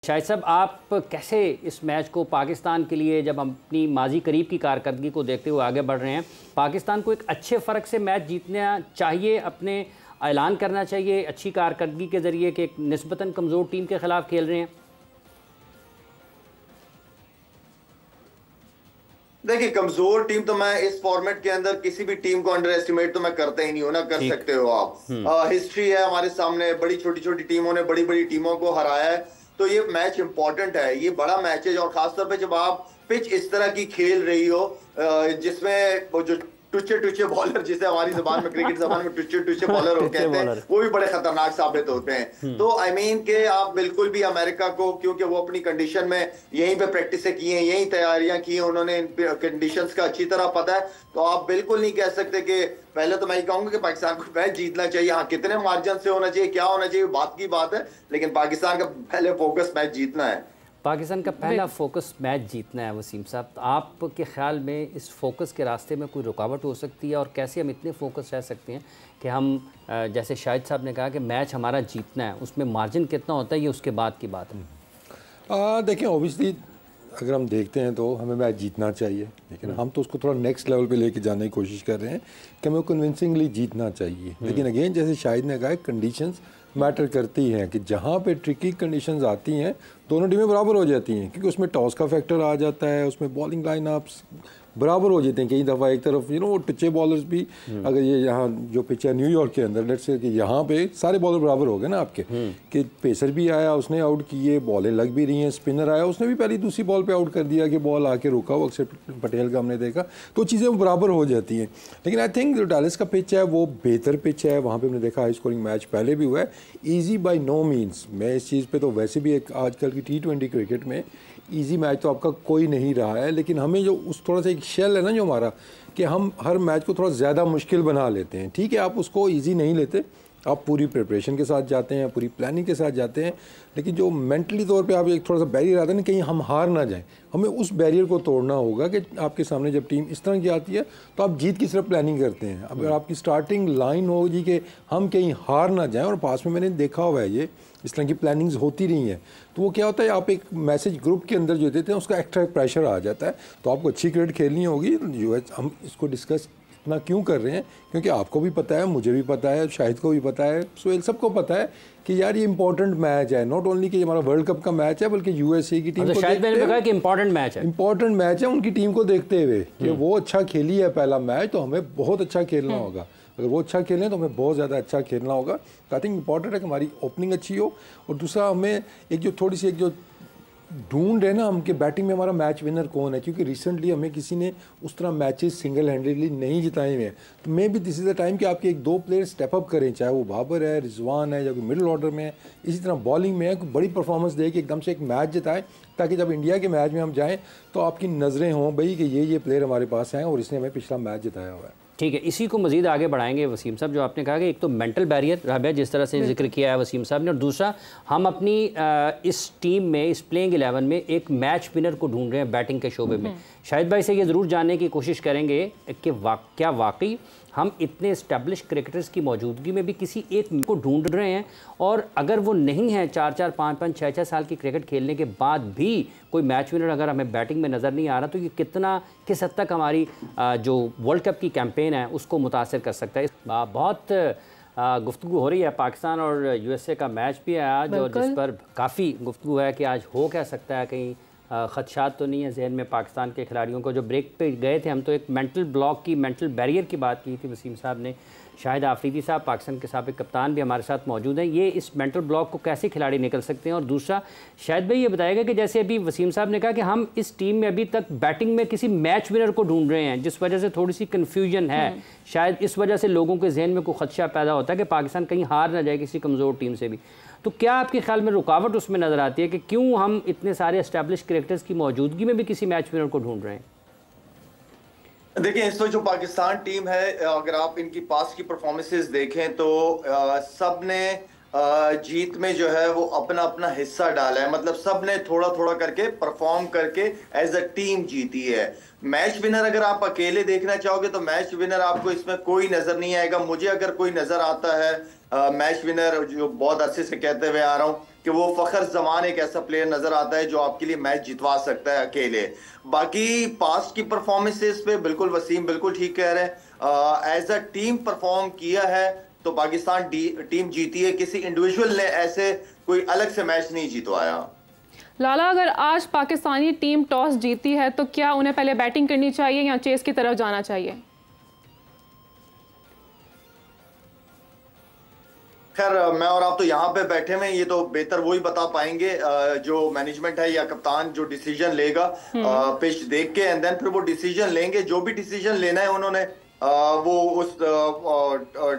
शाहिद साहब, आप कैसे इस मैच को पाकिस्तान के लिए, जब हम अपनी माजी करीब की कारकर्दगी को देखते हुए आगे बढ़ रहे हैं, पाकिस्तान को एक अच्छे फ़र्क से मैच जीतना चाहिए, अपने ऐलान करना चाहिए अच्छी कारकर्दगी के ज़रिए कि एक निस्बतन कमज़ोर टीम के ख़िलाफ़ खेल रहे हैं? देखिए, कमजोर टीम तो मैं इस फॉर्मेट के अंदर किसी भी टीम को अंडर एस्टिमेट तो मैं करता ही नहीं हूं ना, कर सकते हो आप। हिस्ट्री है हमारे सामने, बड़ी छोटी छोटी टीमों ने बड़ी बड़ी टीमों को हराया है, तो ये मैच इंपॉर्टेंट है, ये बड़ा मैच है। और खासतौर पे जब आप पिच इस तरह की खेल रही हो जिसमें वो जो टुच्चे टुच्चे बॉलर, जिसे हमारी जबान में, क्रिकेट जबान में टुच्चे टुच्चे बॉलर कहते हैं, वो भी बड़े खतरनाक साबित होते हैं। तो आई मीन के आप बिल्कुल भी अमेरिका को, क्योंकि वो अपनी कंडीशन में यहीं पे प्रैक्टिस की हैं, यहीं तैयारियां की हैं, उन्होंने कंडीशंस का अच्छी तरह पता है, तो आप बिल्कुल नहीं कह सकते कि पहले तो मैं ये कहूंगा कि पाकिस्तान को मैच जीतना चाहिए। हाँ, कितने मार्जिन से होना चाहिए, क्या होना चाहिए, बात की बात है, लेकिन पाकिस्तान का पहले फोकस मैच जीतना है। पाकिस्तान का पहला फोकस मैच जीतना है। वसीम साहब, आपके ख्याल में इस फोकस के रास्ते में कोई रुकावट हो सकती है, और कैसे हम इतने फोकस रह सकते हैं कि हम जैसे शाहिद साहब ने कहा कि मैच हमारा जीतना है, उसमें मार्जिन कितना होता है, ये उसके बाद की बात है। देखिए, ऑब्वियसली अगर हम देखते हैं तो हमें मैच जीतना चाहिए, लेकिन हम तो उसको थोड़ा नेक्स्ट लेवल पे लेके जाने की कोशिश कर रहे हैं कि हमें कन्विंसिंगली जीतना चाहिए। लेकिन अगेन, जैसे शाहिद ने कहा, कंडीशंस मैटर करती हैं कि जहाँ पे ट्रिकी कंडीशंस आती हैं दोनों टीमें बराबर हो जाती हैं, क्योंकि उसमें टॉस का फैक्टर आ जाता है, उसमें बॉलिंग लाइनअप्स बराबर हो जाते हैं। कई दफ़ा एक तरफ वो टुच्चे बॉलर्स भी, अगर ये यहाँ जो पिच है न्यूयॉर्क के अंदर, लेट्स से कि यहाँ पे सारे बॉलर बराबर हो गए ना आपके, कि पेसर भी आया, उसने आउट किए, बॉलें लग भी रही हैं, स्पिनर आया, उसने भी पहली दूसरी बॉल पे आउट कर दिया कि बॉल आके रुका, वो अक्षर पटेल का हमने देखा, तो चीज़ें बराबर हो जाती हैं। लेकिन आई थिंक जो डालिस का पिच है वो बेहतर पिच है, वहाँ पर हमने देखा हाई स्कोरिंग मैच पहले भी हुआ है। ईजी बाई नो मीन्स, मैं इस चीज़ पर तो वैसे भी एक आजकल की T20 क्रिकेट में इजी मैच तो आपका कोई नहीं रहा है, लेकिन हमें जो उस थोड़ा सा एक शेल है ना जो हमारा, कि हम हर मैच को थोड़ा ज़्यादा मुश्किल बना लेते हैं। ठीक है, आप उसको इजी नहीं लेते, आप पूरी प्रिपरेशन के साथ जाते हैं, पूरी प्लानिंग के साथ जाते हैं, लेकिन जो मेंटली तौर पे आप एक थोड़ा सा बैरियर आता है ना, कहीं हम हार ना जाएं, हमें उस बैरियर को तोड़ना होगा कि आपके सामने जब टीम इस तरह की आती है तो आप जीत की सिर्फ प्लानिंग करते हैं। अगर आपकी स्टार्टिंग लाइन होगी कि हम कहीं हार ना जाएं, और पास में मैंने देखा हुआ है ये इस तरह की प्लानिंग्स होती रही हैं, तो वो क्या होता है, आप एक मैसेज ग्रुप के अंदर जो देते हैं उसका एक्स्ट्रा प्रेशर आ जाता है। तो आपको अच्छी क्रिकेट खेलनी होगी। हम इसको डिस्कस इतना क्यों कर रहे हैं, क्योंकि आपको भी पता है, मुझे भी पता है, शाहिद को भी पता है, सोहेल सबको पता है कि यार ये इंपॉर्टेंट मैच है। नॉट ओनली कि हमारा वर्ल्ड कप का मैच है, बल्कि यूएसए की टीम को शायद मैंने कहा कि इंपॉर्टेंट मैच है, इंपॉर्टेंट मैच है उनकी टीम को देखते हुए कि वो अच्छा खेली है पहला मैच, तो हमें बहुत अच्छा खेलना होगा। अगर वो अच्छा खेलें तो हमें बहुत ज़्यादा अच्छा खेलना होगा। तो आई थिंक इंपॉर्टेंट है कि हमारी ओपनिंग अच्छी हो, और दूसरा हमें एक जो थोड़ी सी एक जो ढूंढ रहे ना हम कि बैटिंग में हमारा मैच विनर कौन है, क्योंकि रिसेंटली हमें किसी ने उस तरह मैचेस सिंगल हैंडेडली नहीं जिताए हुए हैं। तो may be this is the time कि आपके एक दो प्लेयर स्टेप अप करें, चाहे वो बाबर है, रिजवान है, या कोई मिडिल ऑर्डर में है, इसी तरह बॉलिंग में है, कोई बड़ी परफॉर्मेंस दे कि एकदम से एक मैच जिताए, ताकि जब इंडिया के मैच में हम जाएँ तो आपकी नज़रें हों भाई कि ये प्लेयर हमारे पास हैं और इसने हमें पिछला मैच जिताया हुआ है। ठीक है, इसी को मज़ीद आगे बढ़ाएंगे वसीम साहब। जो आपने कहा कि एक तो मेंटल बैरियर राबिया जिस तरह से जिक्र किया है वसीम साहब ने, और दूसरा हम अपनी इस टीम में, इस प्लेइंग 11 में एक मैच विनर को ढूंढ रहे हैं बैटिंग के शोबे में। शाहिद भाई से ये ज़रूर जानने की कोशिश करेंगे कि क्या वाकई हम इतने इस्टेब्लिश क्रिकेटर्स की मौजूदगी में भी किसी एक को ढूंढ रहे हैं, और अगर वो नहीं है 4-4, 5-5, 6-6 साल की क्रिकेट खेलने के बाद भी कोई मैच विनर अगर हमें बैटिंग में नज़र नहीं आ रहा, तो ये किस हद तक हमारी जो वर्ल्ड कप की कैंपेन है उसको मुतासर कर सकता है। बहुत गुफ्तगू हो रही है, पाकिस्तान और यूएसए का मैच भी है आज, और जिस पर काफ़ी गुफ्तगू है कि आज हो क्या सकता है, कहीं ख़दशात तो नहीं है जहन में पाकिस्तान के खिलाड़ियों को। जो ब्रेक पे गए थे हम, तो एक मेंटल ब्लॉक की, मेंटल बैरियर की बात की थी वसीम साहब ने। शाहिद आफरीदी साहब, पाकिस्तान के साबिक कप्तान, भी हमारे साथ मौजूद हैं। ये इस मेंटल ब्लॉक को कैसे खिलाड़ी निकल सकते हैं, और दूसरा शाहिद भाई ये बताएगा कि जैसे अभी वसीम साहब ने कहा कि हम इस टीम में अभी तक बैटिंग में किसी मैच विनर को ढूंढ रहे हैं, जिस वजह से थोड़ी सी कन्फ्यूजन है, शायद इस वजह से लोगों के जहन में कोई खदशा पैदा होता है कि पाकिस्तान कहीं हार ना जाए किसी कमज़ोर टीम से भी। तो क्या आपके ख्याल में रुकावट उसमें नज़र आती है कि क्यों हम इतने सारे एस्टैब्लिश क्रिकेटर्स की मौजूदगी में भी किसी मैच विनर को ढूंढ रहे हैं? देखिए, इस वक्त जो पाकिस्तान टीम है, अगर आप इनकी पास की परफॉर्मेंसेस देखें तो सब ने जीत में जो है वो अपना अपना हिस्सा डाला है। मतलब सब ने थोड़ा थोड़ा करके परफॉर्म करके एज अ टीम जीती है। मैच विनर अगर आप अकेले देखना चाहोगे तो मैच विनर आपको इसमें कोई नजर नहीं आएगा। मुझे अगर कोई नजर आता है मैच विनर, जो बहुत अच्छे से कहते हुए आ रहा हूँ, कि वो फखर जमान एक ऐसा प्लेयर नजर आता है जो आपके लिए मैच जितवा सकता है अकेले। बाकी पास्ट की परफॉर्मेंसेस पे बिल्कुल वसीम बिल्कुल ठीक कह रहे हैं, एज अ टीम परफॉर्म किया है तो पाकिस्तान टीम जीती है, किसी इंडिविजुअल ने ऐसे कोई अलग से मैच नहीं जीतवाया। लाला, अगर आज पाकिस्तानी टीम टॉस जीती है तो क्या उन्हें पहले बैटिंग करनी चाहिए या चेस की तरफ जाना चाहिए? खैर मैं और आप तो यहाँ पे बैठे हुए हैं, ये तो बेहतर वही बता पाएंगे जो मैनेजमेंट है या कप्तान जो डिसीजन लेगा पिच देख के, एंड देन फिर वो डिसीजन लेंगे। जो भी डिसीजन लेना है उन्होंने वो उस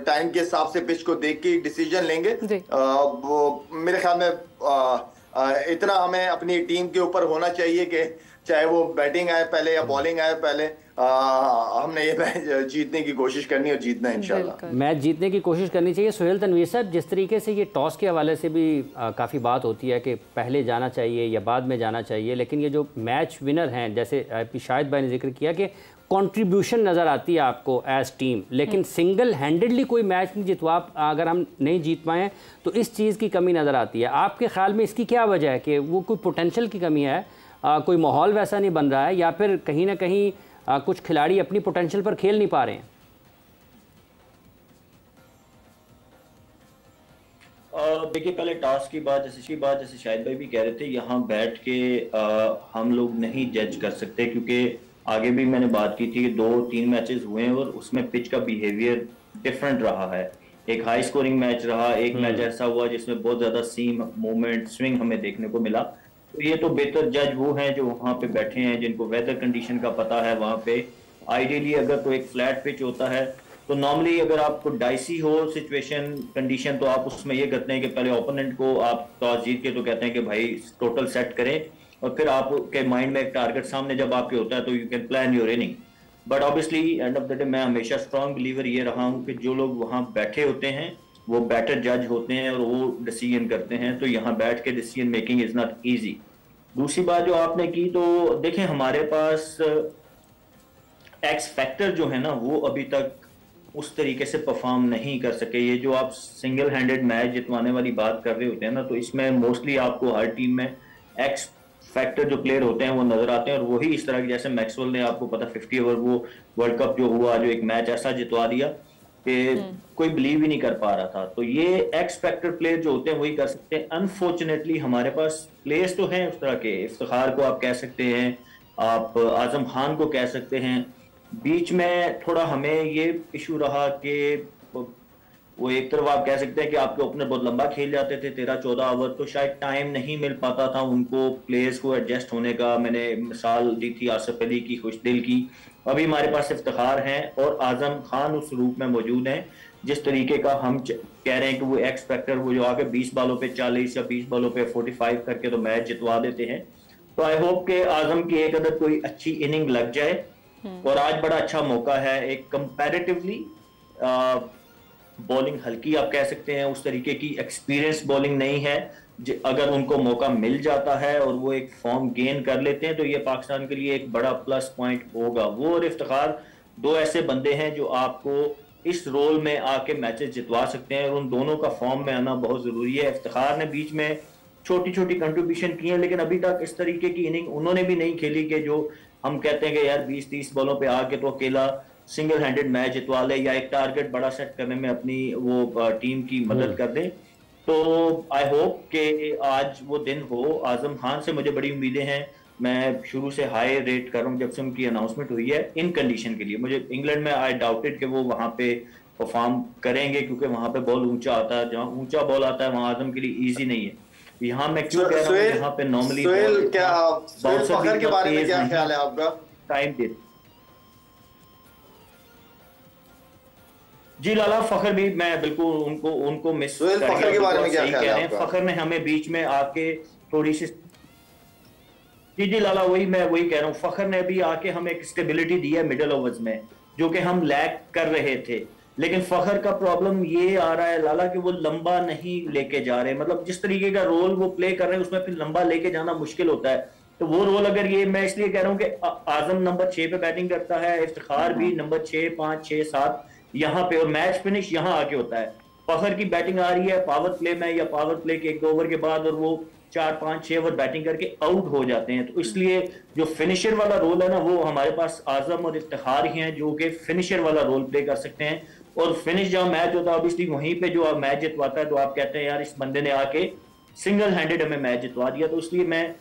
टाइम के हिसाब से पिच को देख के डिसीजन लेंगे। वो मेरे ख्याल में इतना हमें अपनी टीम के ऊपर होना चाहिए कि चाहे वो बैटिंग आए पहले या बॉलिंग आए पहले, हमने ये मैच जीतने की कोशिश करनी है और जीतना है इंशाल्लाह। मैच जीतने की कोशिश करनी चाहिए। सोहेल तनवीर साहब, जिस तरीके से ये टॉस के हवाले से भी काफ़ी बात होती है कि पहले जाना चाहिए या बाद में जाना चाहिए, लेकिन ये जो मैच विनर हैं, जैसे शाहिद भाई ने जिक्र किया कि कंट्रीब्यूशन नज़र आती है आपको एज टीम, लेकिन सिंगल हैंडेडली कोई मैच नहीं जितवा, अगर हम नहीं जीत पाएँ तो इस चीज़ की कमी नज़र आती है। आपके ख्याल में इसकी क्या वजह है कि वो कोई पोटेंशल की कमी है, कोई माहौल वैसा नहीं बन रहा है, या फिर कहीं ना कहीं कुछ खिलाड़ी अपनी पोटेंशियल पर खेल नहीं पा रहे हैं? देखिए, पहले टॉस की बात, जैसे शाहिद भाई भी कह रहे थे, यहाँ बैठ के हम लोग नहीं जज कर सकते, क्योंकि आगे भी मैंने बात की थी कि 2-3 मैचेस हुए हैं और उसमें पिच का बिहेवियर डिफरेंट रहा है। एक हाई स्कोरिंग मैच रहा, एक मैच ऐसा हुआ जिसमें बहुत ज्यादा सीम मूवमेंट स्विंग हमें देखने को मिला। तो ये तो बेहतर जज वो हैं जो वहाँ पे बैठे हैं, जिनको वेदर कंडीशन का पता है। वहाँ पे आइडियली अगर तो एक फ्लैट पिच होता है तो नॉर्मली अगर आपको डाइसी हो सिचुएशन कंडीशन, तो आप उसमें ये करते हैं कि पहले ओपोनेंट को आप टॉस जीत के तो कहते हैं कि भाई टोटल सेट करें, और फिर आपके माइंड में एक टारगेट सामने जब आपके होता है तो you can plan your inning. But obviously end of the day मैं हमेशा स्ट्रॉन्ग बिलीवर ये रहा हूँ कि जो लोग वहाँ बैठे होते हैं वो बेटर जज होते हैं और वो डिसीजन करते हैं। तो यहाँ बैठ के decision making is not easy. दूसरी बात जो आपने की, तो देखें हमारे पास एक्स फैक्टर जो है ना वो अभी तक उस तरीके से परफॉर्म नहीं कर सके। ये जो आप सिंगल हैंडेड मैच जितवाने वाली बात कर रहे होते हैं ना, तो इसमें मोस्टली आपको हर टीम में एक्स फैक्टर जो प्लेयर होते हैं वो नजर आते हैं, और वही इस तरह की, जैसे मैक्सवेल ने आपको पता 50 ओवर वो वर्ल्ड कप जो हुआ, जो एक मैच ऐसा जितवा दिया कि कोई बिलीव ही नहीं कर पा रहा था। तो ये एक्स फैक्टर प्लेयर जो होते हैं वही कर सकते हैं। अनफॉर्चुनेटली हमारे पास प्लेयर्स तो हैं उस तरह के, इफ्तिखार को आप कह सकते हैं, आप आजम खान को कह सकते हैं। बीच में थोड़ा हमें ये इशू रहा कि वो एक तरफ आप कह सकते हैं कि आपके ओपनर बहुत लंबा खेल जाते थे 13-14 ओवर, तो शायद टाइम नहीं मिल पाता था उनको प्लेयर्स को एडजस्ट होने का। मैंने मिसाल दी थी आसिफ अली की, खुशदिल की। अभी हमारे पास इफ्तिखार हैं और आजम खान उस रूप में मौजूद हैं जिस तरीके का हम कह रहे हैं कि वो एक्स फैक्टर, वो जो आगे 20 बॉलों पे 40 या 20 बॉलों पे 45 करके तो मैच जितवा देते हैं। तो आई होप के आजम की एक अदर कोई अच्छी इनिंग लग जाए, और आज बड़ा अच्छा मौका है। एक कंपैरेटिवली बॉलिंग हल्की आप कह सकते हैं, उस तरीके की एक्सपीरियंस बॉलिंग नहीं है। अगर उनको मौका मिल जाता है और वो एक फॉर्म गेन कर लेते हैं तो ये पाकिस्तान के लिए एक बड़ा प्लस पॉइंट होगा। वो और इफ्तिखार दो ऐसे बंदे हैं जो आपको इस रोल में आके मैचेस जितवा सकते हैं, और उन दोनों का फॉर्म में आना बहुत जरूरी है। इफ्तिखार ने बीच में छोटी छोटी कंट्रीब्यूशन की है, लेकिन अभी तक इस तरीके की इनिंग उन्होंने भी नहीं खेली कि जो हम कहते हैं कि यार 20-30 बॉलों पे आके तो अकेला सिंगल हैंडेड मैच जितवा ले या एक टारगेट बड़ा सेट करने में अपनी वो टीम की मदद कर दे। तो आई होप कि आज वो दिन हो। आजम खान से मुझे बड़ी उम्मीदें हैं, मैं शुरू से हाई रेट कर रहा हूँ जब से उनकी अनाउंसमेंट हुई है इन कंडीशन के लिए। मुझे इंग्लैंड में आई डाउटेड कि वो वहाँ पे परफॉर्म करेंगे, क्योंकि वहाँ पे बॉल ऊंचा आता है, जहाँ ऊंचा बॉल आता है वहाँ आजम के लिए ईजी नहीं है। यहाँ मैं क्यों कह रहा हूँ, यहाँ पे नॉर्मली फखर के बारे में क्या ख्याल है आपका? टाइम दे जी लाला, फखर भी मैं बिल्कुल उनको मिस फखर के बारे में क्या ख्याल है आपका? फखर ने हमें बीच में आके थोड़ी सी जी लाला, मैं वही कह रहा हूँ, फखर ने भी आके हमें एक स्टेबिलिटी दी है मिडिल ओवर्स में, जो कि हम लैक कर रहे थे। लेकिन फखर का प्रॉब्लम ये आ रहा है लाला कि वो लंबा नहीं लेके जा रहे, मतलब जिस तरीके का रोल वो प्ले कर रहे हैं उसमें फिर लंबा लेके जाना मुश्किल होता है। तो वो रोल अगर ये, मैं इसलिए कह रहा हूँ कि आजम नंबर 6 पे बैटिंग करता है, इफ्तिखार भी नंबर 6, 5, 6, 7 यहाँ पे, और मैच फिनिश यहाँ आके होता है। फखर की बैटिंग आ रही है पावर प्ले में या पावर प्ले के 1 ओवर के बाद, और वो 4, 5, 6 ओवर बैटिंग करके आउट हो जाते हैं। तो इसलिए जो फिनिशर वाला रोल है ना, वो हमारे पास आजम और इफ्तिखार ही हैं जो कि फिनिशर वाला रोल प्ले कर सकते हैं। और फिनिश जब मैच होता है ऑब्वियसली वहीं पे जो मैच जितवाता है, तो आप कहते हैं यार इस बंदे ने आके सिंगल हैंडेड हमें मैच जितवा दिया। तो इसलिए मैं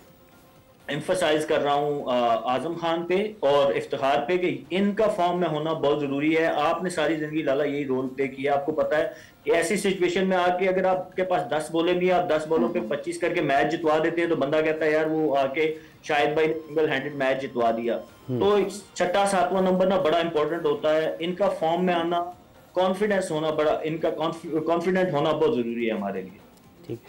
एम्फसाइज कर रहा हूँ आजम खान पे और इफ्तिखार पे कि इनका फॉर्म में होना बहुत जरूरी है। आपने सारी जिंदगी लाला यही रोल प्ले किया, आपको पता है कि ऐसी सिचुएशन में आके अगर आपके पास 10 बॉलें भी, आप 10 बॉलों पे 25 करके मैच जितवा देते हैं, तो बंदा कहता है यार वो आके शाहिद भाई ने सिंगल हैंडेड मैच जितवा दिया। तो 6, 7वां नंबर ना बड़ा इंपॉर्टेंट होता है। इनका फॉर्म में आना, कॉन्फिडेंस होना, बड़ा इनका कॉन्फिडेंट होना बहुत जरूरी है हमारे लिए। ठीक,